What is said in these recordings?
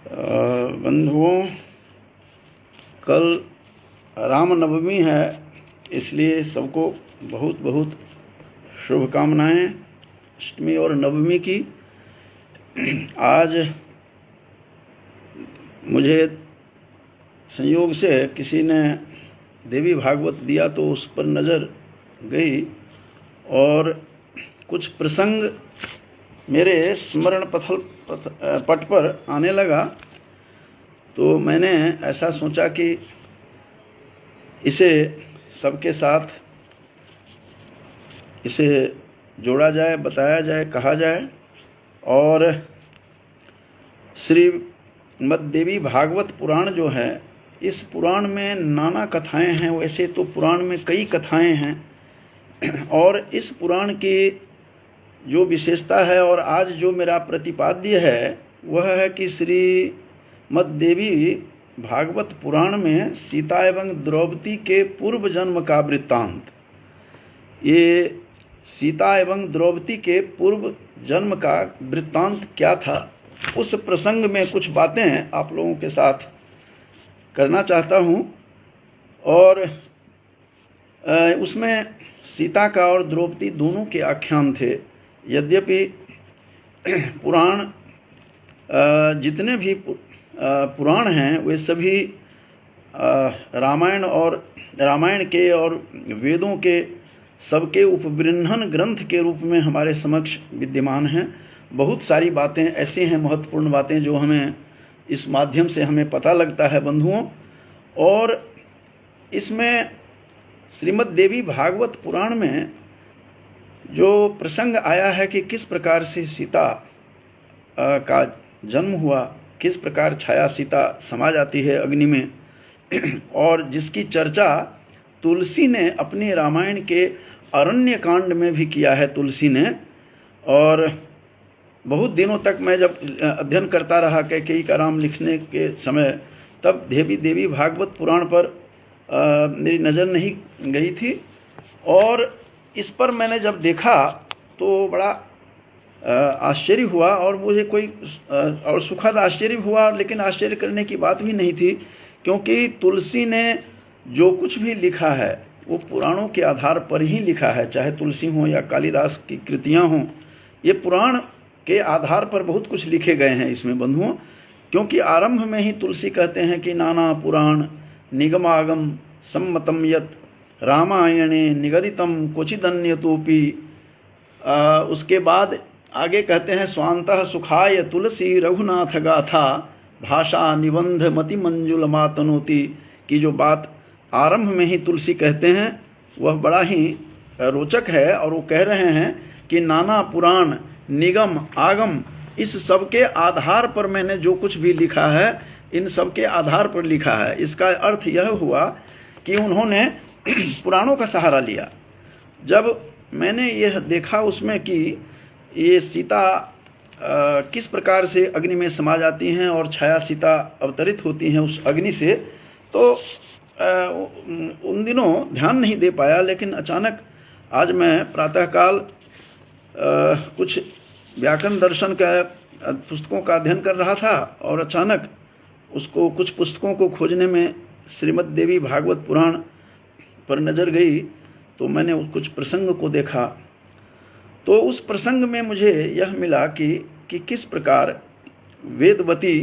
बंधुओं, कल रामनवमी है, इसलिए सबको बहुत बहुत शुभकामनाएं अष्टमी और नवमी की। आज मुझे संयोग से किसी ने देवी भागवत दिया तो उस पर नज़र गई और कुछ प्रसंग मेरे स्मरण पट पर आने लगा। तो मैंने ऐसा सोचा कि इसे सबके साथ इसे जोड़ा जाए, बताया जाए, कहा जाए। और श्रीमद्देवी भागवत पुराण जो है, इस पुराण में नाना कथाएं हैं। वैसे तो पुराण में कई कथाएं हैं और इस पुराण की जो विशेषता है और आज जो मेरा प्रतिपाद्य है वह है कि श्रीमद्देवी भागवत पुराण में सीता एवं द्रौपदी के पूर्व जन्म का वृत्तांत, ये सीता एवं द्रौपदी के पूर्व जन्म का वृत्तांत क्या था, उस प्रसंग में कुछ बातें आप लोगों के साथ करना चाहता हूँ। और उसमें सीता का और द्रौपदी दोनों के आख्यान थे। यद्यपि पुराण जितने भी पुराण हैं वे सभी रामायण के और वेदों के सबके उपबृंहन ग्रंथ के रूप में हमारे समक्ष विद्यमान हैं। बहुत सारी बातें ऐसी हैं, महत्वपूर्ण बातें, जो हमें इस माध्यम से हमें पता लगता है बंधुओं। और इसमें श्रीमद्देवी भागवत पुराण में जो प्रसंग आया है कि किस प्रकार से सीता का जन्म हुआ, किस प्रकार छाया सीता समा जाती है अग्नि में, और जिसकी चर्चा तुलसी ने अपने रामायण के अरण्य कांड में भी किया है तुलसी ने। और बहुत दिनों तक मैं जब अध्ययन करता रहा कैकेयी का राम लिखने के समय, तब देवी भागवत पुराण पर मेरी नज़र नहीं गई थी। और इस पर मैंने जब देखा तो बड़ा आश्चर्य हुआ, और मुझे कोई और सुखद आश्चर्य हुआ, लेकिन आश्चर्य करने की बात भी नहीं थी, क्योंकि तुलसी ने जो कुछ भी लिखा है वो पुराणों के आधार पर ही लिखा है। चाहे तुलसी हो या कालिदास की कृतियाँ हों, ये पुराण के आधार पर बहुत कुछ लिखे गए हैं इसमें बंधुओं। क्योंकि आरंभ में ही तुलसी कहते हैं कि नाना पुराण निगमागम सम्मतम यत रामायणे निगदितम क्वचिदन्यतोपि। उसके बाद आगे कहते हैं स्वांतः सुखाय तुलसी रघुनाथ गाथा भाषा निबंध मति मंजुल मातनोति। की जो बात आरंभ में ही तुलसी कहते हैं वह बड़ा ही रोचक है। और वो कह रहे हैं कि नाना पुराण निगम आगम, इस सब के आधार पर मैंने जो कुछ भी लिखा है, इन सब के आधार पर लिखा है। इसका अर्थ यह हुआ कि उन्होंने पुराणों का सहारा लिया। जब मैंने यह देखा उसमें कि ये सीता किस प्रकार से अग्नि में समा जाती हैं और छाया सीता अवतरित होती हैं उस अग्नि से, तो उन दिनों ध्यान नहीं दे पाया। लेकिन अचानक आज मैं प्रातःकाल कुछ व्याकरण दर्शन का पुस्तकों का अध्ययन कर रहा था, और अचानक उसको कुछ पुस्तकों को खोजने में श्रीमद्देवी भागवत पुराण पर नज़र गई, तो मैंने कुछ प्रसंग को देखा। तो उस प्रसंग में मुझे यह मिला कि किस प्रकार वेदवती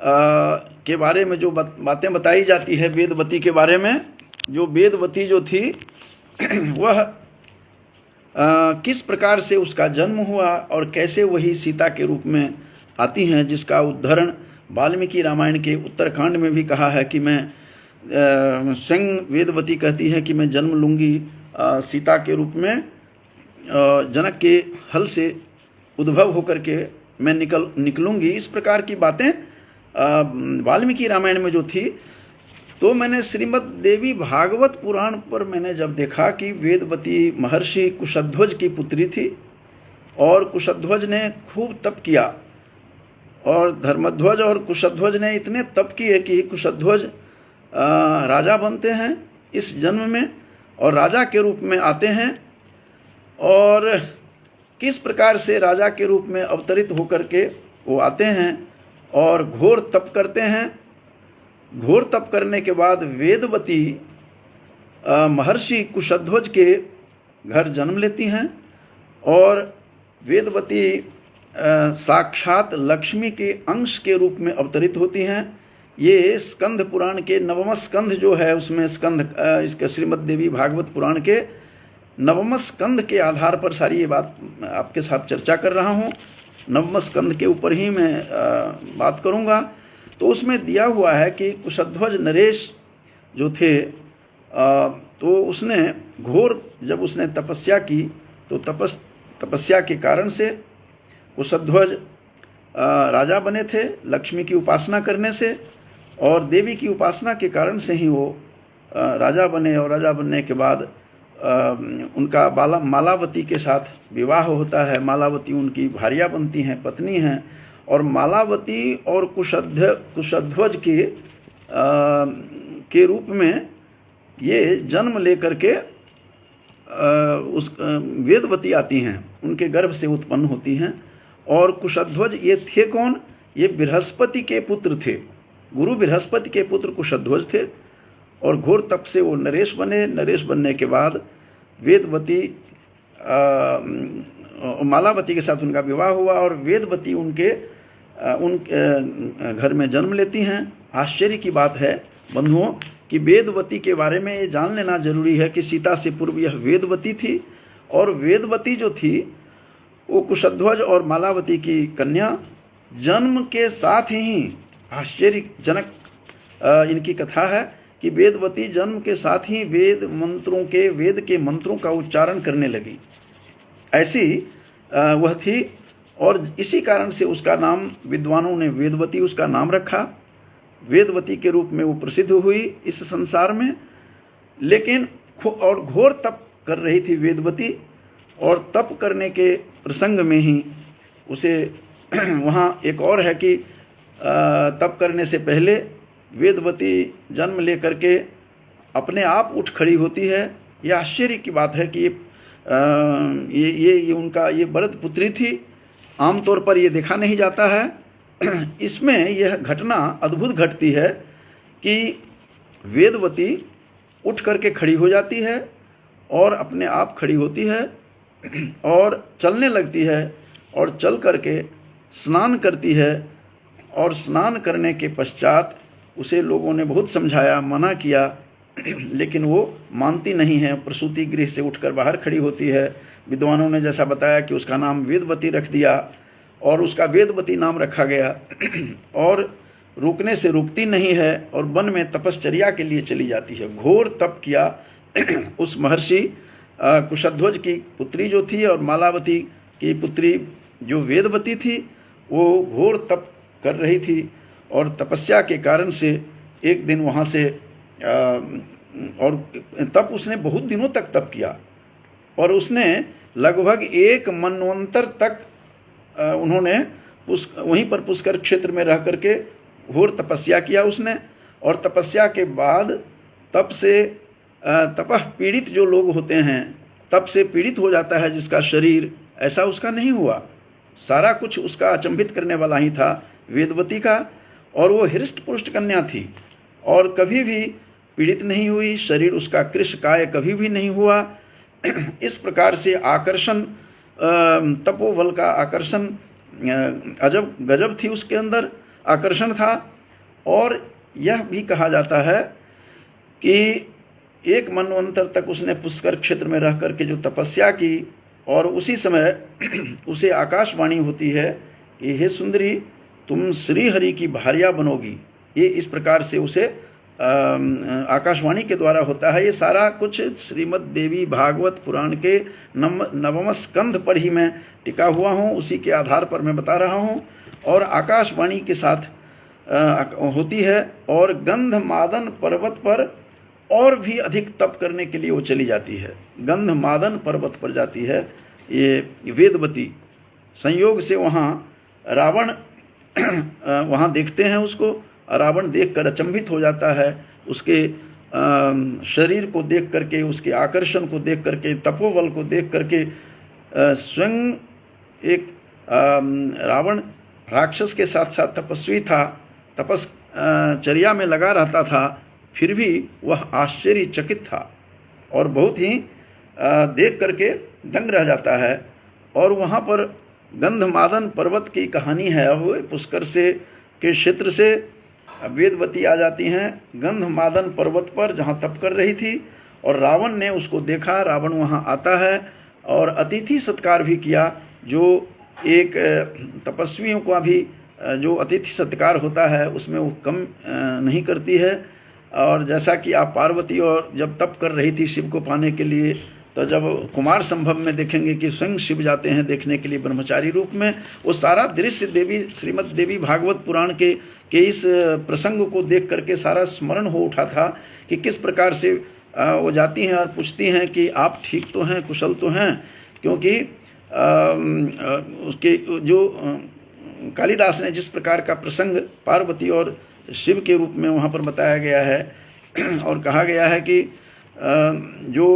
के बारे में जो बातें बताई जाती है, वेदवती के बारे में, जो वेदवती जो थी वह किस प्रकार से उसका जन्म हुआ और कैसे वही सीता के रूप में आती हैं, जिसका उद्धरण वाल्मीकि रामायण के उत्तरकांड में भी कहा है कि मैं स्वयं वेदवती कहती है कि मैं जन्म लूँगी सीता के रूप में, जनक के हल से उद्भव होकर के मैं निकलूँगी। इस प्रकार की बातें वाल्मीकि रामायण में जो थी। तो मैंने श्रीमद्देवी भागवत पुराण पर मैंने जब देखा कि वेदवती महर्षि कुशध्वज की पुत्री थी, और कुशध्वज ने खूब तप किया, और धर्मध्वज और कुशध्वज ने इतने तप किए कि कुशध्वज राजा बनते हैं इस जन्म में, और राजा के रूप में आते हैं। और किस प्रकार से राजा के रूप में अवतरित होकर के वो आते हैं और घोर तप करते हैं। घोर तप करने के बाद वेदवती महर्षि कुशध्वज के घर जन्म लेती हैं और वेदवती साक्षात लक्ष्मी के अंश के रूप में अवतरित होती हैं। ये स्कंद पुराण के नवम स्कंध जो है उसमें स्कंध इसके श्रीमद् देवी भागवत पुराण के नवम स्कंध के आधार पर सारी ये बात आपके साथ चर्चा कर रहा हूँ। नवम स्कंध के ऊपर ही मैं बात करूँगा। तो उसमें दिया हुआ है कि कुशध्वज नरेश जो थे तो उसने घोर जब उसने तपस्या की तो तपस्या के कारण से कुशध्वज राजा बने थे लक्ष्मी की उपासना करने से, और देवी की उपासना के कारण से ही वो राजा बने। और राजा बनने के बाद उनका मालावती के साथ विवाह होता है। मालावती उनकी भार्या बनती हैं, पत्नी हैं। और मालावती और कुशध्वज के रूप में ये जन्म लेकर के उस वेदवती आती हैं, उनके गर्भ से उत्पन्न होती हैं। और कुशध्वज ये थे कौन? ये बृहस्पति के पुत्र थे, गुरु बृहस्पति के पुत्र कुशध्वज थे। और घोर तप से वो नरेश बने। नरेश बनने के बाद वेदवती मालावती के साथ उनका विवाह हुआ और वेदवती उनके घर में जन्म लेती हैं। आश्चर्य की बात है बंधुओं कि वेदवती के बारे में ये जान लेना जरूरी है कि सीता से पूर्व यह वेदवती थी, और वेदवती जो थी वो कुशध्वज और मालावती की कन्या जन्म के साथ ही, आश्चर्यजनक इनकी कथा है कि वेदवती जन्म के साथ ही वेद के मंत्रों का उच्चारण करने लगी। ऐसी वह थी और इसी कारण से उसका नाम विद्वानों ने वेदवती उसका नाम रखा। वेदवती के रूप में वो प्रसिद्ध हुई इस संसार में। लेकिन और घोर तप कर रही थी वेदवती, और तप करने के प्रसंग में ही उसे वहाँ एक और है कि तप करने से पहले वेदवती जन्म लेकर के अपने आप उठ खड़ी होती है। यह आश्चर्य की बात है कि ये उनका ये वरद पुत्री थी। आमतौर पर ये देखा नहीं जाता है। इसमें यह घटना अद्भुत घटती है कि वेदवती उठ करके खड़ी हो जाती है और अपने आप खड़ी होती है और चलने लगती है और चल करके स्नान करती है। और स्नान करने के पश्चात उसे लोगों ने बहुत समझाया, मना किया, लेकिन वो मानती नहीं है। प्रसूति गृह से उठकर बाहर खड़ी होती है। विद्वानों ने जैसा बताया कि उसका नाम वेदवती रख दिया और उसका वेदवती नाम रखा गया। और रुकने से रुकती नहीं है और वन में तपश्चर्या के लिए चली जाती है। घोर तप किया उस महर्षि कुशध्वज की पुत्री जो थी और मालावती की पुत्री जो वेदवती थी, वो घोर तप कर रही थी। और तपस्या के कारण से एक दिन वहाँ से और तप उसने बहुत दिनों तक तप किया और उसने लगभग 1 मनवंतर तक उन्होंने वहीं पर पुष्कर क्षेत्र में रह करके घोर तपस्या किया उसने। और तपस्या के बाद तप से तपह पीड़ित जो लोग होते हैं, तप से पीड़ित हो जाता है जिसका शरीर, ऐसा उसका नहीं हुआ। सारा कुछ उसका अचंभित करने वाला ही था वेदवती का। और वो हृष्ट पुष्ट कन्या थी और कभी भी पीड़ित नहीं हुई। शरीर उसका कृशकाय कभी भी नहीं हुआ। इस प्रकार से आकर्षण, तपोबल का आकर्षण अजब गजब थी उसके अंदर, आकर्षण था। और यह भी कहा जाता है कि 1 मनवंतर तक उसने पुष्कर क्षेत्र में रह करके जो तपस्या की, और उसी समय उसे आकाशवाणी होती है कि हे सुंदरी, तुम श्री हरि की भार्या बनोगी। ये इस प्रकार से उसे आकाशवाणी के द्वारा होता है। ये सारा कुछ श्रीमद् देवी भागवत पुराण के नवम स्कंध पर ही मैं टिका हुआ हूँ, उसी के आधार पर मैं बता रहा हूँ। और आकाशवाणी के साथ होती है। और गंधमादन पर्वत पर और भी अधिक तप करने के लिए वो चली जाती है। गंधमादन पर्वत पर जाती है ये वेदवती। संयोग से वहाँ रावण वहाँ देखते हैं उसको। रावण देखकर अचंभित हो जाता है, उसके शरीर को देख करके, उसके आकर्षण को देख करके, तपोबल को देख करके। स्वयं एक रावण राक्षस के साथ साथ तपस्वी था, तपस्चर्या में लगा रहता था, फिर भी वह आश्चर्यचकित था और बहुत ही देख करके दंग रह जाता है। और वहाँ पर गंधमादन पर्वत की कहानी है। अब पुष्कर से के क्षेत्र से वेदवती आ जाती हैं गंधमादन पर्वत पर, जहाँ तप कर रही थी, और रावण ने उसको देखा। रावण वहाँ आता है और अतिथि सत्कार भी किया, जो एक तपस्वियों का भी जो अतिथि सत्कार होता है उसमें वो कम नहीं करती है। और जैसा कि आप पार्वती और जब तप कर रही थी शिव को पाने के लिए, तो जब कुमार संभव में देखेंगे कि स्वयं शिव जाते हैं देखने के लिए ब्रह्मचारी रूप में, वो सारा दृश्य देवी श्रीमद् देवी भागवत पुराण के इस प्रसंग को देख करके सारा स्मरण हो उठा था कि किस प्रकार से वो जाती हैं और पूछती हैं कि आप ठीक तो हैं, कुशल तो हैं, क्योंकि उसके जो कालिदास ने जिस प्रकार का प्रसंग पार्वती और शिव के रूप में वहाँ पर बताया गया है और कहा गया है कि जो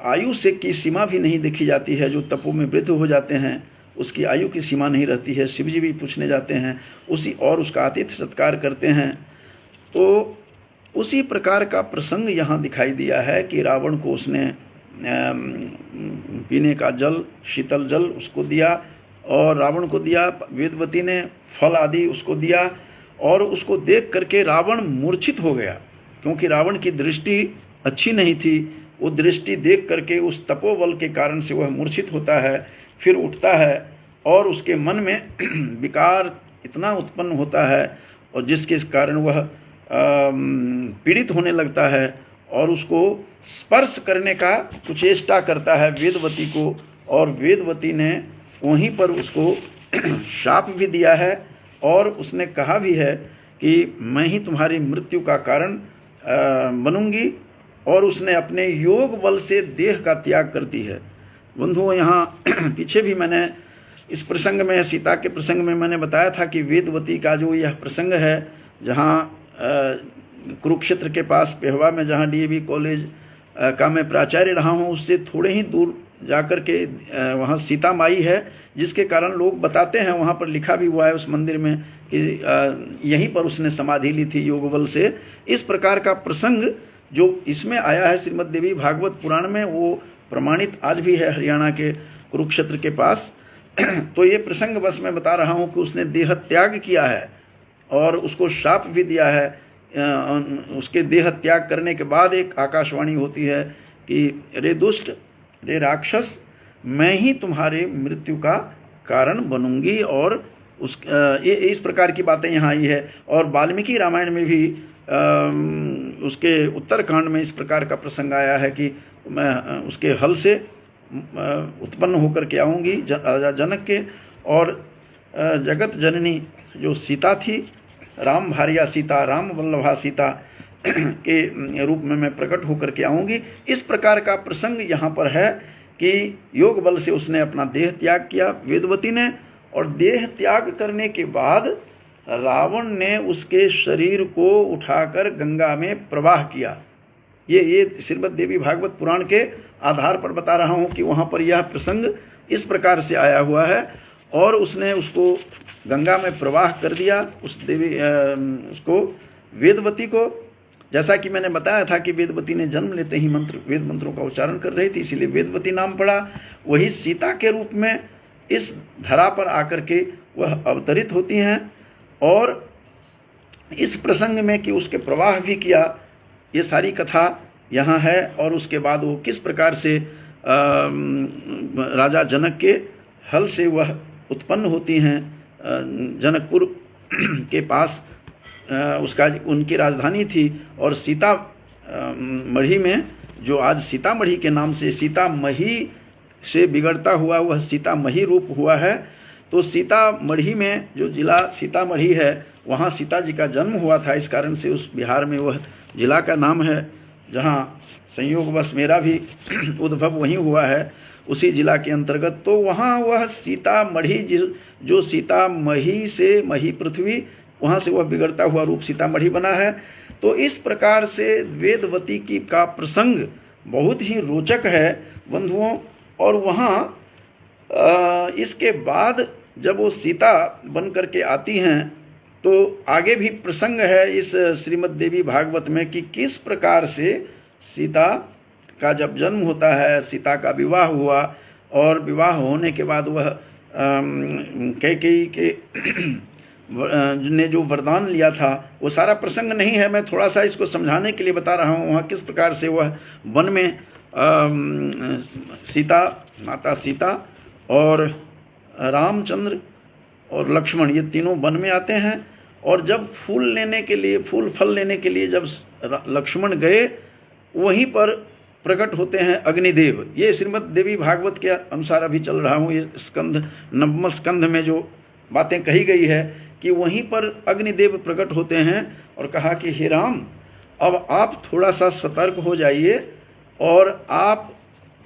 आयु से की सीमा भी नहीं देखी जाती है, जो तपों में वृद्ध हो जाते हैं उसकी आयु की सीमा नहीं रहती है। शिव जी भी पूछने जाते हैं उसी और उसका आतिथ्य सत्कार करते हैं। तो उसी प्रकार का प्रसंग यहाँ दिखाई दिया है कि रावण को उसने पीने का जल, शीतल जल उसको दिया और रावण को दिया, वेदवती ने फल आदि उसको दिया, और उसको देख करके रावण मूर्छित हो गया, क्योंकि रावण की दृष्टि अच्छी नहीं थी। वो दृष्टि देख करके उस तपोबल के कारण से वह मूर्छित होता है, फिर उठता है और उसके मन में विकार इतना उत्पन्न होता है और जिसके कारण वह पीड़ित होने लगता है और उसको स्पर्श करने का कुचेष्टा करता है वेदवती को, और वेदवती ने वहीं पर उसको शाप भी दिया है और उसने कहा भी है कि मैं ही तुम्हारी मृत्यु का कारण बनूंगी, और उसने अपने योग बल से देह का त्याग कर दी है। बंधुओं, यहाँ पीछे भी मैंने इस प्रसंग में, सीता के प्रसंग में मैंने बताया था कि वेदवती का जो यह प्रसंग है, जहाँ कुरुक्षेत्र के पास पेहवा में जहाँ डीएवी कॉलेज का मैं प्राचार्य रहा हूँ, उससे थोड़े ही दूर जाकर के वहाँ सीता माई है, जिसके कारण लोग बताते हैं, वहाँ पर लिखा भी हुआ है उस मंदिर में कि यहीं पर उसने समाधि ली थी योग बल से। इस प्रकार का प्रसंग जो इसमें आया है श्रीमद् देवी भागवत पुराण में, वो प्रमाणित आज भी है हरियाणा के कुरुक्षेत्र के पास। तो ये प्रसंग बस मैं बता रहा हूँ कि उसने देह त्याग किया है और उसको शाप भी दिया है। उसके देह त्याग करने के बाद एक आकाशवाणी होती है कि रे दुष्ट, रे राक्षस, मैं ही तुम्हारे मृत्यु का कारण बनूंगी, और इस प्रकार की बातें यहाँ आई है। और वाल्मीकि रामायण में भी उसके उत्तरकांड में इस प्रकार का प्रसंग आया है कि मैं उसके हल से उत्पन्न होकर के आऊँगी राजा जनक के, और जगत जननी जो सीता थी, राम भार्या सीता, राम वल्लभा सीता के रूप में मैं प्रकट होकर के आऊँगी। इस प्रकार का प्रसंग यहाँ पर है कि योग बल से उसने अपना देह त्याग किया वेदवती ने, और देह त्याग करने के बाद रावण ने उसके शरीर को उठाकर गंगा में प्रवाह किया। ये श्रीमद् देवी भागवत पुराण के आधार पर बता रहा हूँ कि वहाँ पर यह प्रसंग इस प्रकार से आया हुआ है, और उसने उसको गंगा में प्रवाह कर दिया, उस देवी उसको वेदवती को। जैसा कि मैंने बताया था कि वेदवती ने जन्म लेते ही वेद मंत्रों का उच्चारण कर रही थी, इसीलिए वेदवती नाम पड़ा। वही सीता के रूप में इस धरा पर आकर के वह अवतरित होती हैं, और इस प्रसंग में कि उसके प्रवाह भी किया, ये सारी कथा यहाँ है। और उसके बाद वो किस प्रकार से राजा जनक के हल से वह उत्पन्न होती हैं जनकपुर के पास, उनकी राजधानी थी। और सीता मढ़ी में, जो आज सीतामढ़ी के नाम से सीतामढ़ी से बिगड़ता हुआ वह सीतामढ़ी रूप हुआ है। तो सीतामढ़ी में जो जिला सीतामढ़ी है, वहाँ सीता जी का जन्म हुआ था, इस कारण से उस बिहार में वह जिला का नाम है, जहाँ संयोगवश मेरा भी उद्भव वहीं हुआ है, उसी जिला के अंतर्गत। तो वहाँ वह सीतामढ़ी, जो सीतामढ़ी से मही पृथ्वी, वहाँ से वह बिगड़ता हुआ रूप सीतामढ़ी बना है। तो इस प्रकार से वेदवती की का प्रसंग बहुत ही रोचक है बंधुओं। और वहाँ इसके बाद जब वो सीता बन करके आती हैं तो आगे भी प्रसंग है इस श्रीमद् देवी भागवत में कि किस प्रकार से सीता का जब जन्म होता है, सीता का विवाह हुआ और विवाह होने के बाद वह कैकेयी के ने जो वरदान लिया था, वो सारा प्रसंग नहीं है, मैं थोड़ा सा इसको समझाने के लिए बता रहा हूँ। वहाँ किस प्रकार से वह वन में सीता, माता सीता और रामचंद्र और लक्ष्मण, ये तीनों वन में आते हैं। और जब फूल लेने के लिए, फूल फल लेने के लिए जब लक्ष्मण गए, वहीं पर प्रकट होते हैं अग्निदेव। ये श्रीमद् देवी भागवत के अनुसार अभी चल रहा हूँ, ये स्कंध, नवम स्कंध में जो बातें कही गई है कि वहीं पर अग्निदेव प्रकट होते हैं और कहा कि हे राम, अब आप थोड़ा सा सतर्क हो जाइए और आप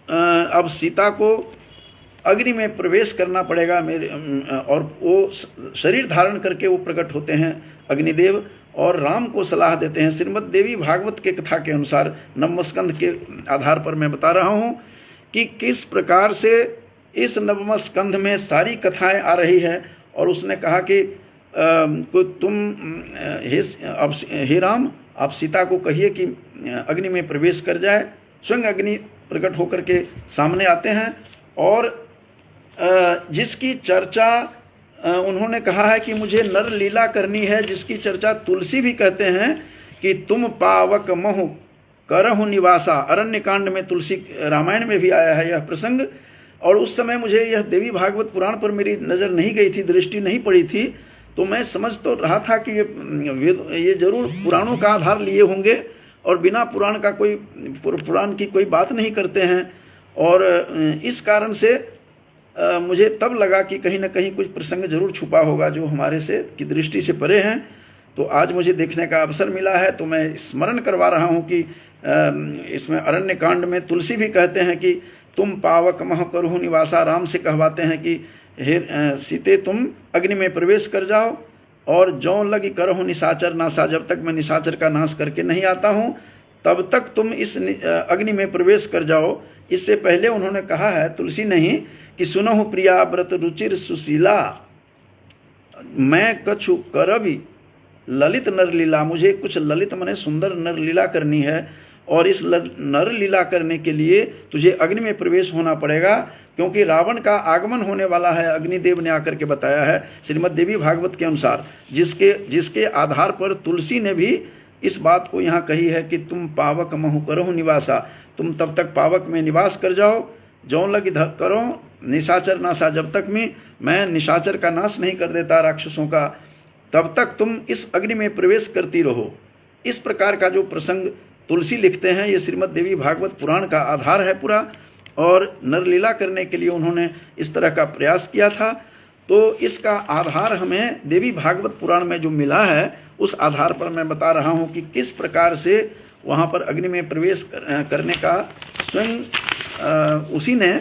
अब सीता को अग्नि में प्रवेश करना पड़ेगा मेरे। और वो शरीर धारण करके वो प्रकट होते हैं अग्निदेव और राम को सलाह देते हैं। श्रीमद् देवी भागवत के कथा के अनुसार नवम स्कंध के आधार पर मैं बता रहा हूँ कि किस प्रकार से इस नवम स्कंध में सारी कथाएं आ रही है। और उसने कहा कि तुम हे राम, आप सीता को कहिए कि अग्नि में प्रवेश कर जाए। स्वयं अग्नि प्रकट होकर के सामने आते हैं और जिसकी चर्चा उन्होंने कहा है कि मुझे नर लीला करनी है, जिसकी चर्चा तुलसी भी कहते हैं कि तुम पावक महु करहु निवासा। अरण्य कांड में, तुलसी रामायण में भी आया है यह प्रसंग। और उस समय मुझे यह देवी भागवत पुराण पर मेरी नज़र नहीं गई थी, दृष्टि नहीं पड़ी थी, तो मैं समझ तो रहा था कि ये जरूर पुराणों का आधार लिए होंगे और बिना पुराण का कोई, पुराण की कोई बात नहीं करते हैं। और इस कारण से मुझे तब लगा कि कहीं ना कहीं कुछ प्रसंग जरूर छुपा होगा जो हमारे से की दृष्टि से परे हैं। तो आज मुझे देखने का अवसर मिला है, तो मैं स्मरण करवा रहा हूँ कि इसमें अरण्य कांड में तुलसी भी कहते हैं कि तुम पावक मह करहु निवासा। राम से कहवाते हैं कि हे सीते, तुम अग्नि में प्रवेश कर जाओ और जौ लगी करहु निशाचर नासा। जब तक मैं निशाचर का नाश करके नहीं आता हूँ तब तक तुम इस अग्नि में प्रवेश कर जाओ। इससे पहले उन्होंने कहा है, तुलसी नहीं, कि सुनहु प्रिया व्रत रुचिर सुशीला, मैं कछु करबि ललित नरलीला। मुझे कुछ ललित मने सुंदर नरलीला करनी है और इस नरलीला करने के लिए तुझे अग्नि में प्रवेश होना पड़ेगा, क्योंकि रावण का आगमन होने वाला है। अग्निदेव ने आकर के बताया है श्रीमद् देवी भागवत के अनुसार, जिसके आधार पर तुलसी ने भी इस बात को यहाँ कही है कि तुम पावक महु करहु निवासा। तुम तब तक पावक में निवास कर जाओ, जौं लगी करो निशाचर नासा। जब तक मैं निशाचर का नाश नहीं कर देता राक्षसों का, तब तक तुम इस अग्नि में प्रवेश करती रहो। इस प्रकार का जो प्रसंग तुलसी लिखते हैं, ये श्रीमद् देवी भागवत पुराण का आधार है पूरा। और नरलीला करने के लिए उन्होंने इस तरह का प्रयास किया था। तो इसका आधार हमें देवी भागवत पुराण में जो मिला है, उस आधार पर मैं बता रहा हूँ कि किस प्रकार से वहाँ पर अग्नि में प्रवेश करने का स्वयं उसी ने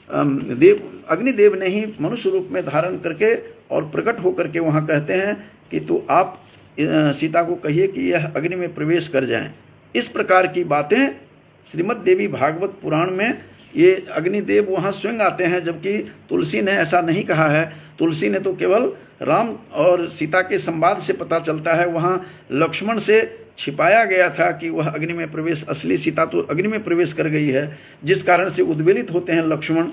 अग्निदेव ने ही मनुष्य रूप में धारण करके और प्रकट होकर के वहाँ कहते हैं कि तो आप सीता को कहिए कि यह अग्नि में प्रवेश कर जाएं। इस प्रकार की बातें श्रीमद् देवी भागवत पुराण में ये अग्निदेव वहाँ स्वयं आते हैं, जबकि तुलसी ने ऐसा नहीं कहा है। तुलसी ने तो केवल राम और सीता के संवाद से पता चलता है। वहाँ लक्ष्मण से छिपाया गया था कि वह अग्नि में प्रवेश, असली सीता तो अग्नि में प्रवेश कर गई है, जिस कारण से उद्वेलित होते हैं लक्ष्मण।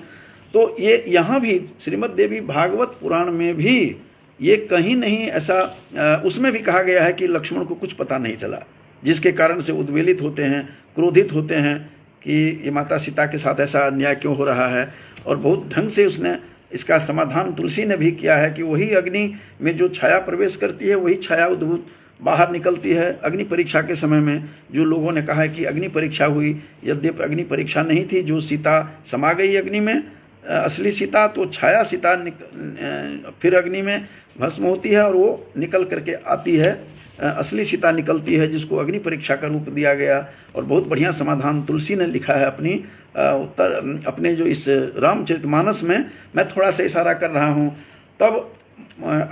तो ये यहाँ भी श्रीमद् देवी भागवत पुराण में भी ये कहीं नहीं ऐसा, उसमें भी कहा गया है कि लक्ष्मण को कुछ पता नहीं चला, जिसके कारण से उद्वेलित होते हैं, क्रोधित होते हैं कि ये माता सीता के साथ ऐसा अन्याय क्यों हो रहा है। और बहुत ढंग से उसने इसका समाधान तुलसी ने भी किया है कि वही अग्नि में जो छाया प्रवेश करती है, वही छाया उद्भूत बाहर निकलती है। अग्नि परीक्षा के समय में जो लोगों ने कहा है कि अग्नि परीक्षा हुई, यद्यपि अग्नि परीक्षा नहीं थी, जो सीता समा गई अग्नि में, असली सीता, तो छाया सीता फिर अग्नि में भस्म होती है और वो निकल करके आती है, असली सीता निकलती है, जिसको अग्नि परीक्षा का रूप दिया गया। और बहुत बढ़िया समाधान तुलसी ने लिखा है अपने जो इस रामचरितमानस में। मैं थोड़ा सा इशारा कर रहा हूँ। तब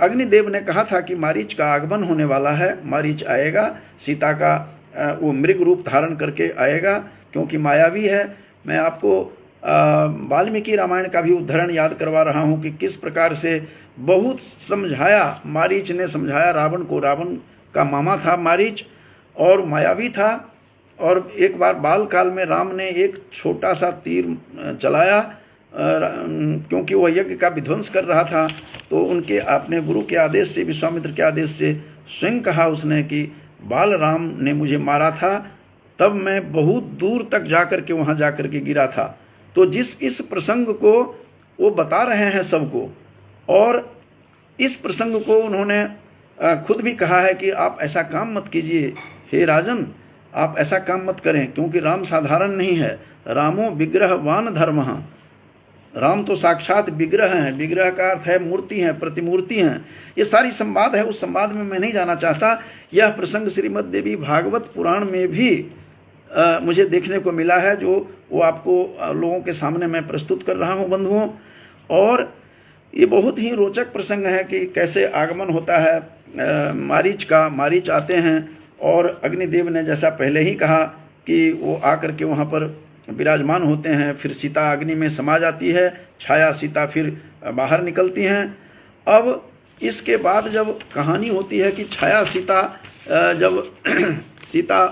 अग्निदेव ने कहा था कि मारीच का आगमन होने वाला है, मारीच आएगा, सीता का वो मृग रूप धारण करके आएगा, क्योंकि मायावी है। मैं आपको वाल्मीकि रामायण का भी उदाहरण याद करवा रहा हूँ कि किस प्रकार से बहुत समझाया, मारीच ने समझाया रावण को। रावण का मामा था मारीच और मायावी था, और एक बार बाल काल में राम ने एक छोटा सा तीर चलाया, क्योंकि वह यज्ञ का विध्वंस कर रहा था। तो उनके अपने गुरु के आदेश से, विश्वामित्र के आदेश से स्वयं कहा उसने कि बाल राम ने मुझे मारा था, तब मैं बहुत दूर तक जाकर के वहाँ जाकर के गिरा था। तो इस प्रसंग को वो बता रहे हैं सबको, और इस प्रसंग को उन्होंने खुद भी कहा है कि आप ऐसा काम मत कीजिए, हे राजन, आप ऐसा काम मत करें, क्योंकि राम साधारण नहीं है। रामो विग्रहवान धर्मः, राम तो साक्षात विग्रह हैं। विग्रह का अर्थ है मूर्ति हैं, प्रतिमूर्ति हैं। ये सारी संवाद है, उस संवाद में मैं नहीं जाना चाहता। यह प्रसंग श्रीमद् देवी भागवत पुराण में भी मुझे देखने को मिला है, जो वो आपको लोगों के सामने मैं प्रस्तुत कर रहा हूँ बंधुओं। और ये बहुत ही रोचक प्रसंग है कि कैसे आगमन होता है मारीच का। मारीच आते हैं और अग्निदेव ने जैसा पहले ही कहा कि वो आकर के वहाँ पर विराजमान होते हैं। फिर सीता अग्नि में समा जाती है, छाया सीता फिर बाहर निकलती हैं। अब इसके बाद जब कहानी होती है कि छाया सीता, जब सीता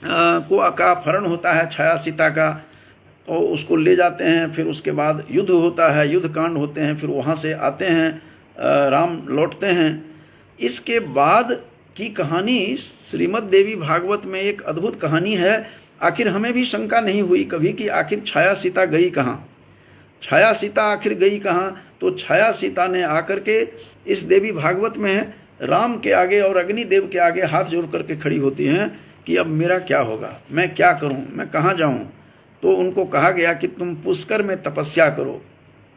को का अपहरण होता है, छाया सीता का, और उसको ले जाते हैं। फिर उसके बाद युद्ध होता है, युद्ध कांड होते हैं। फिर वहाँ से आते हैं, राम लौटते हैं। इसके बाद की कहानी श्रीमद् देवी भागवत में एक अद्भुत कहानी है। आखिर हमें भी शंका नहीं हुई कभी कि आखिर छाया सीता गई कहाँ, छाया सीता आखिर गई कहाँ। तो छाया सीता ने आकर के इस देवी भागवत में राम के आगे और अग्निदेव के आगे हाथ जोड़ करके खड़ी होती हैं कि अब मेरा क्या होगा, मैं क्या करूं, मैं कहाँ जाऊं। तो उनको कहा गया कि तुम पुष्कर में तपस्या करो।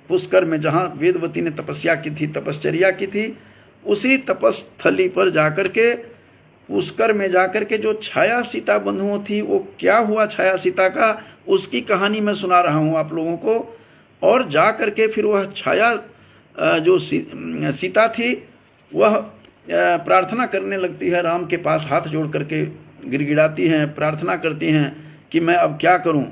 पुष्कर में जहाँ वेदवती ने तपस्या की थी, तपश्चर्या की थी, उसी तपस्थली पर जाकर के, पुष्कर में जाकर के जो छाया सीता बंधुओं थी, वो क्या हुआ छाया सीता का, उसकी कहानी मैं सुना रहा हूँ आप लोगों को। और जा करके फिर वह छाया जो सीता थी, वह प्रार्थना करने लगती है राम के पास, हाथ जोड़ करके गिड़गिड़ाती हैं, प्रार्थना करती हैं कि मैं अब क्या करूं,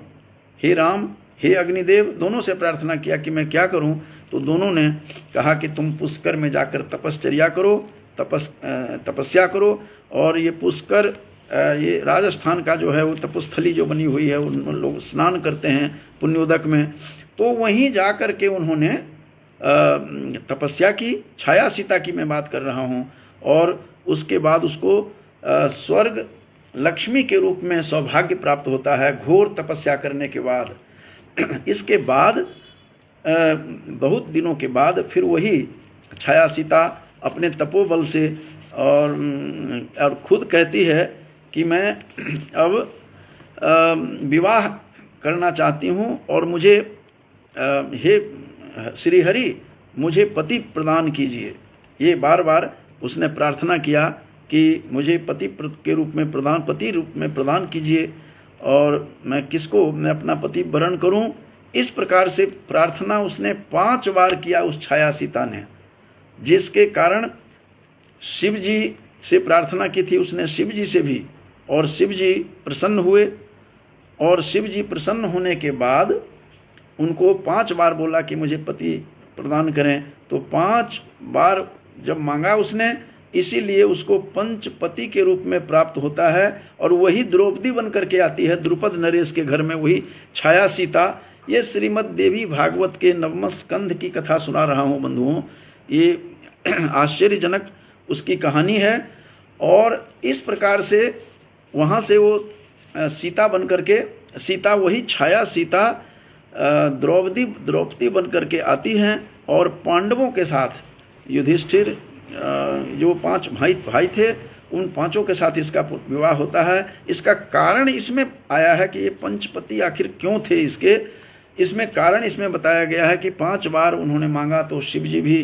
हे राम, हे अग्निदेव, दोनों से प्रार्थना किया कि मैं क्या करूं। तो दोनों ने कहा कि तुम पुष्कर में जाकर तपश्चर्या करो, तपस्या करो। और ये पुष्कर, ये राजस्थान का जो है वो तपस्थली जो बनी हुई है, उन लोग स्नान करते हैं पुण्योदक में। तो वहीं जा कर के उन्होंने तपस्या की, छाया सीता की मैं बात कर रहा हूँ। और उसके बाद उसको स्वर्ग लक्ष्मी के रूप में सौभाग्य प्राप्त होता है घोर तपस्या करने के बाद। इसके बाद बहुत दिनों के बाद फिर वही छाया सीता अपने तपोबल से और खुद कहती है कि मैं अब विवाह करना चाहती हूँ, और मुझे हे श्रीहरि, मुझे पति प्रदान कीजिए। ये बार बार उसने प्रार्थना किया कि मुझे पति के रूप में प्रदान कीजिए, और मैं किसको, मैं अपना पति वरण करूं। इस प्रकार से प्रार्थना उसने 5 बार किया उस छाया सीता ने, जिसके कारण शिव जी से प्रार्थना की थी उसने, शिव जी से भी, और शिव जी प्रसन्न हुए। और शिव जी प्रसन्न होने के बाद उनको 5 बार बोला कि मुझे पति प्रदान करें। तो 5 बार जब मांगा उसने, इसीलिए उसको पंचपति के रूप में प्राप्त होता है। और वही द्रौपदी बन करके आती है द्रुपद नरेश के घर में, वही छाया सीता। ये श्रीमद् देवी भागवत के 9वें स्कंध की कथा सुना रहा हूँ बंधुओं। ये आश्चर्यजनक उसकी कहानी है। और इस प्रकार से वहाँ से वो सीता बन करके, सीता वही छाया सीता द्रौपदी बन करके आती हैं, और पांडवों के साथ युधिष्ठिर, जो 5 भाई थे, उन 5 के साथ इसका विवाह होता है। इसका कारण इसमें आया है कि ये पंचपति आखिर क्यों थे इसके, इसमें कारण इसमें बताया गया है कि 5 बार उन्होंने मांगा तो शिव जी भी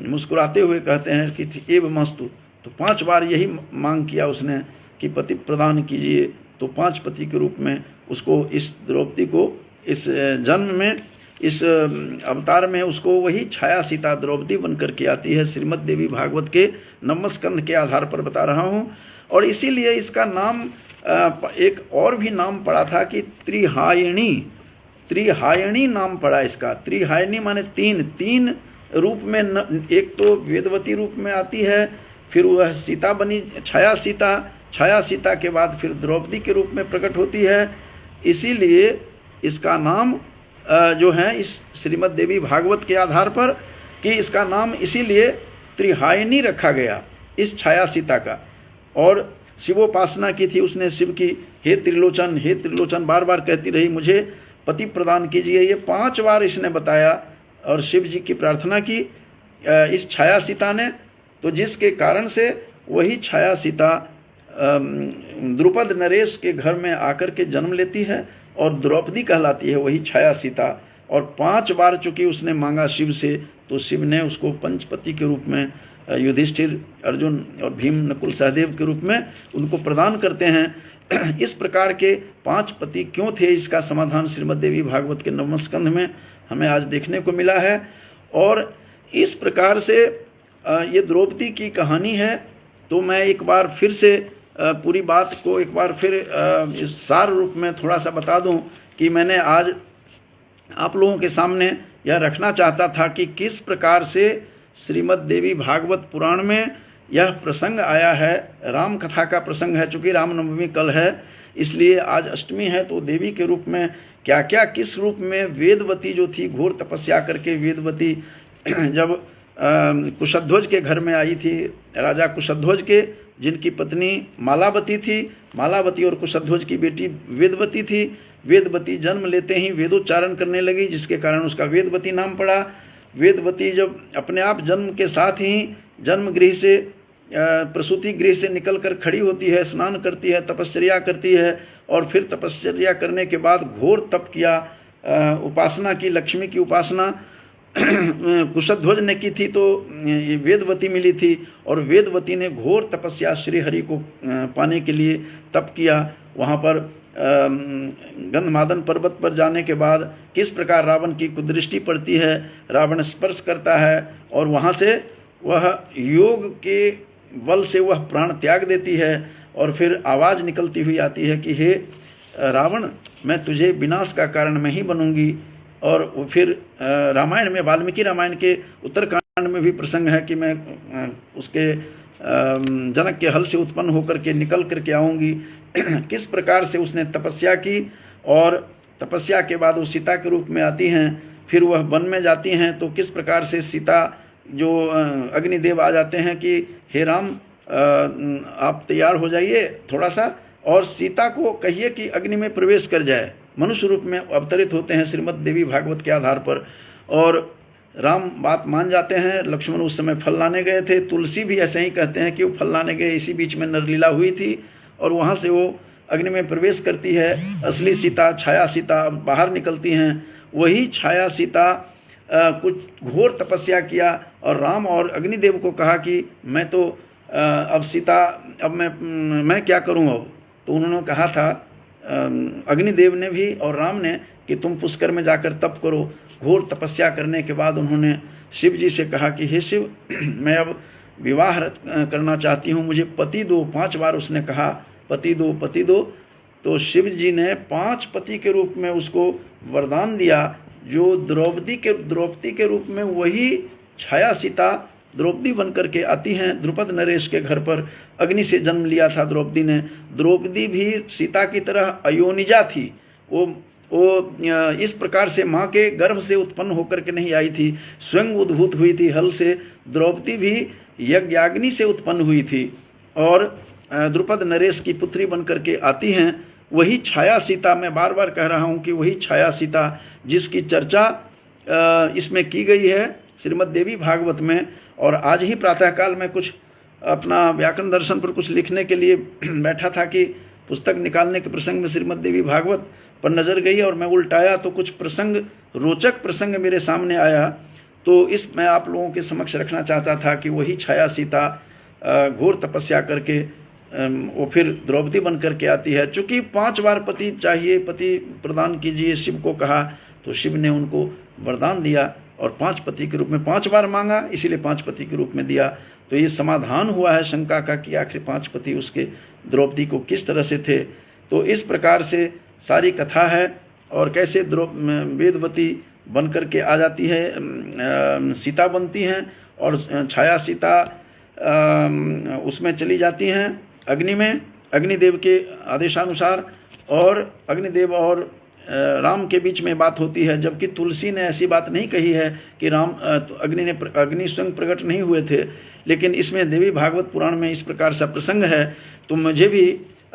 मुस्कुराते हुए कहते हैं कि एव मस्तु। तो 5 बार यही मांग किया उसने कि पति प्रदान कीजिए। तो 5 पति के रूप में उसको, इस द्रौपदी को इस जन्म में, इस अवतार में उसको वही छाया सीता द्रौपदी बन करके आती है। श्रीमद् देवी भागवत के 9वें स्कंध के आधार पर बता रहा हूँ। और इसीलिए इसका नाम एक और भी नाम पड़ा था कि त्रिहायिणी, त्रिहायणी नाम पड़ा इसका। त्रिहायणी माने तीन, तीन रूप में एक तो वेदवती रूप में आती है, फिर वह सीता बनी, छाया सीता, छाया सीता के बाद फिर द्रौपदी के रूप में प्रकट होती है। इसीलिए इसका नाम जो है इस श्रीमद् देवी भागवत के आधार पर कि इसका नाम इसीलिए त्रिहायनी रखा गया इस छाया सीता का। और शिवोपासना की थी उसने शिव की, हे त्रिलोचन, हे त्रिलोचन बार बार कहती रही, मुझे पति प्रदान कीजिए। ये 5 बार इसने बताया और शिव जी की प्रार्थना की इस छाया सीता ने। तो जिसके कारण से वही छाया सीता द्रुपद नरेश के घर में आकर के जन्म लेती है और द्रौपदी कहलाती है वही छाया सीता। और 5 बार चूंकि उसने मांगा शिव से, तो शिव ने उसको पंचपति के रूप में युधिष्ठिर, अर्जुन और भीम, नकुल, सहदेव के रूप में उनको प्रदान करते हैं। इस प्रकार के 5 पति क्यों थे, इसका समाधान श्रीमद् देवी भागवत के 9वें स्कंध में हमें आज देखने को मिला है। और इस प्रकार से ये द्रौपदी की कहानी है। तो मैं एक बार फिर से पूरी बात को एक बार फिर इस सार रूप में थोड़ा सा बता दूं कि मैंने आज आप लोगों के सामने यह रखना चाहता था कि किस प्रकार से श्रीमद् देवी भागवत पुराण में यह प्रसंग आया है। राम कथा का प्रसंग है, चूंकि रामनवमी कल है इसलिए आज अष्टमी है। तो देवी के रूप में क्या क्या, किस रूप में वेदवती जो थी, घोर तपस्या करके वेदवती जब कुशध्वज के घर में आई थी, राजा कुशध्वज के, जिनकी पत्नी मालावती थी, मालावती और कुशध्वज की बेटी वेदवती थी। वेदवती जन्म लेते ही वेदोच्चारण करने लगी, जिसके कारण उसका वेदवती नाम पड़ा। वेदवती जब अपने आप जन्म के साथ ही जन्म गृह से, प्रसूति गृह से निकल कर खड़ी होती है, स्नान करती है, तपश्चर्या करती है और फिर तपश्चर्या करने के बाद घोर तप किया, उपासना की, लक्ष्मी की उपासना कुशध्वज ने की थी तो वेदवती मिली थी। और वेदवती ने घोर तपस्या श्री हरि को पाने के लिए तप किया। वहाँ पर गंधमादन पर्वत पर जाने के बाद किस प्रकार रावण की कुदृष्टि पड़ती है, रावण स्पर्श करता है और वहाँ से वह योग के बल से वह प्राण त्याग देती है और फिर आवाज़ निकलती हुई आती है कि हे रावण, मैं तुझे विनाश का कारण मैं ही बनूंगी। और फिर रामायण में, वाल्मीकि रामायण के उत्तरकांड में भी प्रसंग है कि मैं उसके जनक के हल से उत्पन्न होकर के निकल करके आऊँगी। किस प्रकार से उसने तपस्या की और तपस्या के बाद वो सीता के रूप में आती हैं, फिर वह वन में जाती हैं। तो किस प्रकार से सीता, जो अग्निदेव आ जाते हैं कि हे राम आप तैयार हो जाइए थोड़ा सा और सीता को कहिए कि अग्नि में प्रवेश कर जाए। मनुष्य रूप में अवतरित होते हैं श्रीमद् देवी भागवत के आधार पर। और राम बात मान जाते हैं। लक्ष्मण उस समय फल लाने गए थे, तुलसी भी ऐसे ही कहते हैं कि वो फल लाने गए, इसी बीच में नरलीला हुई थी और वहाँ से वो अग्नि में प्रवेश करती है। असली सीता, छाया सीता बाहर निकलती हैं। वही छाया सीता कुछ घोर तपस्या किया और राम और अग्निदेव को कहा कि मैं तो अब सीता, अब मैं क्या करूं अब। तो उन्होंने कहा था अग्निदेव ने भी और राम ने कि तुम पुष्कर में जाकर तप करो। घोर तपस्या करने के बाद उन्होंने शिव जी से कहा कि हे शिव, मैं अब विवाह करना चाहती हूँ, मुझे पति दो। 5 बार उसने कहा पति दो, पति दो। तो शिव जी ने 5 पति के रूप में उसको वरदान दिया, जो द्रौपदी के रूप में वही छाया सीता द्रौपदी बन करके आती हैं। द्रुपद नरेश के घर पर अग्नि से जन्म लिया था द्रौपदी ने। द्रौपदी भी सीता की तरह अयोनिजा थी। वो इस प्रकार से माँ के गर्भ से उत्पन्न होकर के नहीं आई थी, स्वयं उद्भूत हुई थी हल से। द्रौपदी भी यज्ञाग्नि से उत्पन्न हुई थी और द्रुपद नरेश की पुत्री बन करके आती हैं। वही छाया सीता, मैं बार बार कह रहा हूँ कि वही छाया सीता जिसकी चर्चा इसमें की गई है श्रीमद् देवी भागवत में। और आज ही प्रातःकाल में कुछ अपना व्याकरण दर्शन पर कुछ लिखने के लिए बैठा था कि पुस्तक निकालने के प्रसंग में श्रीमद् देवी भागवत पर नज़र गई और मैं उल्टाया तो कुछ प्रसंग, रोचक प्रसंग मेरे सामने आया। तो इस मैं आप लोगों के समक्ष रखना चाहता था कि वही छाया सीता घोर तपस्या करके वो फिर द्रौपदी बन करके आती है। चूंकि 5 बार पति चाहिए, पति प्रदान कीजिए शिव को कहा, तो शिव ने उनको वरदान दिया और 5 पति के रूप में 5 बार मांगा, इसीलिए 5 पति के रूप में दिया। तो ये समाधान हुआ है शंका का कि आखिर 5 पति उसके द्रौपदी को किस तरह से थे। तो इस प्रकार से सारी कथा है और कैसे वेदवती बन करके आ जाती है, सीता बनती हैं और छाया सीता उसमें चली जाती हैं अग्नि में, अग्निदेव के आदेशानुसार, और अग्निदेव और राम के बीच में बात होती है, जबकि तुलसी ने ऐसी बात नहीं कही है कि अग्नि स्वयं प्रकट नहीं हुए थे। लेकिन इसमें देवी भागवत पुराण में इस प्रकार सा प्रसंग है, तो मुझे भी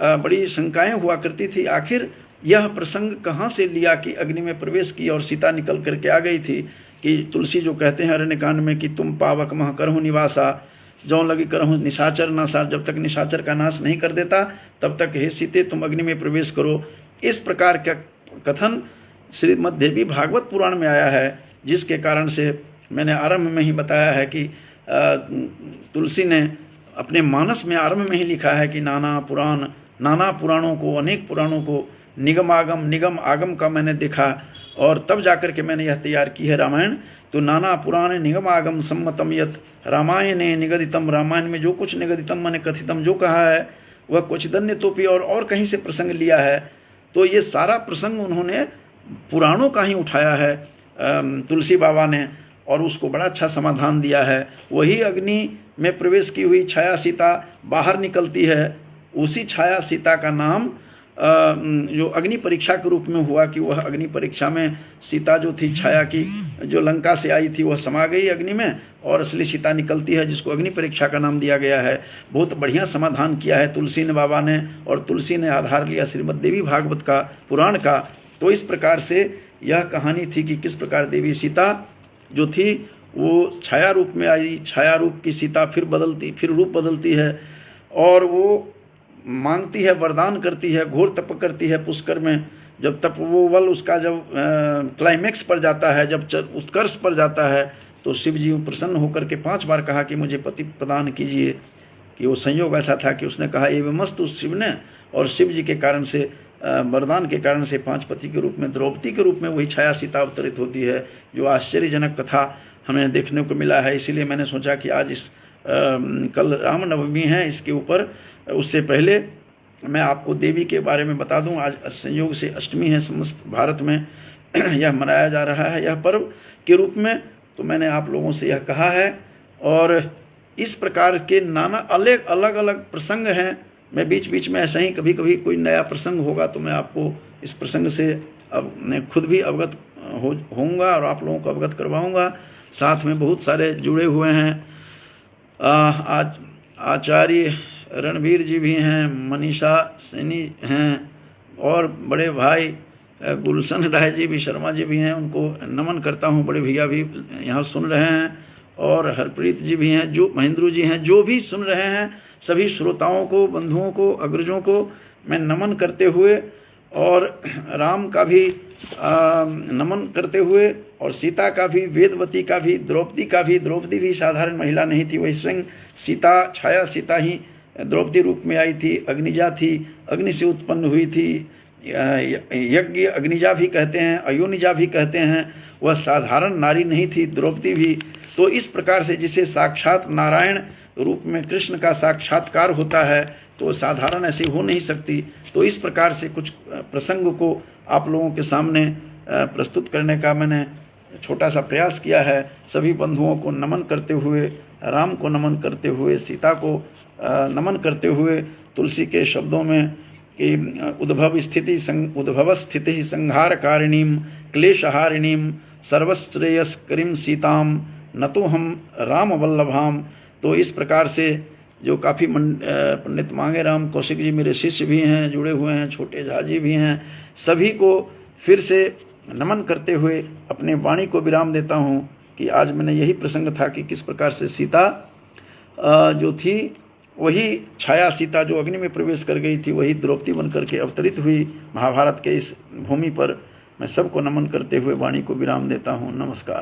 बड़ी शंकाएं हुआ करती थी, आखिर यह प्रसंग कहाँ से लिया कि अग्नि में प्रवेश की और सीता निकल करके आ गई थी। कि तुलसी जो कहते हैं अरण्यकांड में कि तुम पावक मह करहु निवासा, जौं लगी करहु निशाचर नासा, जब तक निशाचर का नाश नहीं कर देता तब तक हे सीते तुम अग्नि में प्रवेश करो। इस प्रकार का कथन श्रीमद् देवी भागवत पुराण में आया है, जिसके कारण से मैंने आरंभ में ही बताया है कि तुलसी ने अपने मानस में आरंभ में ही लिखा है कि नाना पुराणों को, अनेक पुराणों को, निगम आगम का मैंने देखा, और तब जाकर के मैंने यह तैयार की है रामायण। तो नाना पुराण निगम आगम सम्मतम यत रामायणे निगदितम, रामायण में जो कुछ निगदितम माने कथितम जो कहा है वह क्वचिदन्य तोपि और कहीं से प्रसंग लिया है। तो ये सारा प्रसंग उन्होंने पुराणों का ही उठाया है तुलसी बाबा ने, और उसको बड़ा अच्छा समाधान दिया है। वही अग्नि में प्रवेश की हुई छाया सीता बाहर निकलती है, उसी छाया सीता का नाम जो अग्नि परीक्षा के रूप में हुआ कि वह अग्नि परीक्षा में सीता जो थी छाया की, जो लंका से आई थी, वह समा गई अग्नि में और असली सीता निकलती है, जिसको अग्नि परीक्षा का नाम दिया गया है। बहुत बढ़िया समाधान किया है तुलसी ने बाबा ने, और तुलसी ने आधार लिया श्रीमद् देवी भागवत का पुराण का। तो इस प्रकार से यह कहानी थी कि किस प्रकार देवी सीता जो थी वो छाया रूप में आई, छाया रूप की सीता फिर रूप बदलती है, और वो मांगती है, वरदान करती है, घोर तप करती है पुष्कर में। जब तप वो बल उसका जब क्लाइमेक्स पर जाता है, जब उत्कर्ष पर जाता है, तो शिव जी प्रसन्न होकर के 5 बार कहा कि मुझे पति प्रदान कीजिए। कि वो संयोग ऐसा था कि उसने कहा एवं मस्तु शिव ने, और शिव जी के कारण से, वरदान के कारण से 5 पति के रूप में, द्रौपदी के रूप में वही छाया सीता अवतरित होती है, जो आश्चर्यजनक कथा हमें देखने को मिला है। इसीलिए मैंने सोचा कि आज कल रामनवमी है, इसके ऊपर उससे पहले मैं आपको देवी के बारे में बता दूं। आज संयोग से अष्टमी है, समस्त भारत में यह मनाया जा रहा है यह पर्व के रूप में। तो मैंने आप लोगों से यह कहा है, और इस प्रकार के नाना अलग अलग प्रसंग हैं। मैं बीच बीच में ऐसा ही कभी कभी कोई नया प्रसंग होगा तो मैं आपको इस प्रसंग से अब मैं खुद भी अवगत होऊंगा और आप लोगों को अवगत करवाऊंगा। साथ में बहुत सारे जुड़े हुए हैं, आज आचार्य रणवीर जी भी हैं, मनीषा सैनी हैं, और बड़े भाई गुलशन राय जी भी, शर्मा जी भी हैं, उनको नमन करता हूं। बड़े भैया भी यहाँ सुन रहे हैं, और हरप्रीत जी भी हैं, जो महेंद्र जी हैं, जो भी सुन रहे हैं सभी श्रोताओं को, बंधुओं को, अग्रजों को मैं नमन करते हुए, और राम का भी नमन करते हुए, और सीता का भी, वेदवती का भी, द्रौपदी का भी। द्रौपदी भी साधारण महिला नहीं थी, वही स्वयं सीता, छाया सीता ही द्रौपदी रूप में आई थी। अग्निजा थी, अग्नि से उत्पन्न हुई थी, यज्ञ अग्निजा भी कहते हैं, अयोनिजा भी कहते हैं। वह साधारण नारी नहीं थी द्रौपदी भी। तो इस प्रकार से जिसे साक्षात नारायण रूप में कृष्ण का साक्षात्कार होता है, तो साधारण ऐसी हो नहीं सकती। तो इस प्रकार से कुछ प्रसंग को आप लोगों के सामने प्रस्तुत करने का मैंने छोटा सा प्रयास किया है। सभी बंधुओं को नमन करते हुए, राम को नमन करते हुए, सीता को नमन करते हुए, तुलसी के शब्दों में कि उद्भव स्थिति संहारकारिणीम क्लेशहारिणीम सर्वश्रेयस्करीम सीताम न तो हम राम वल्लभाम। तो इस प्रकार से जो काफ़ी पंडित मांगे राम कौशिक जी मेरे शिष्य भी हैं, जुड़े हुए हैं, छोटे झा जी भी हैं, सभी को फिर से नमन करते हुए अपने वाणी को विराम देता हूँ कि आज मैंने यही प्रसंग था कि किस प्रकार से सीता जो थी वही छाया सीता जो अग्नि में प्रवेश कर गई थी, वही द्रौपदी बनकर के अवतरित हुई महाभारत के इस भूमि पर। मैं सबको नमन करते हुए वाणी को विराम देता हूँ। नमस्कार।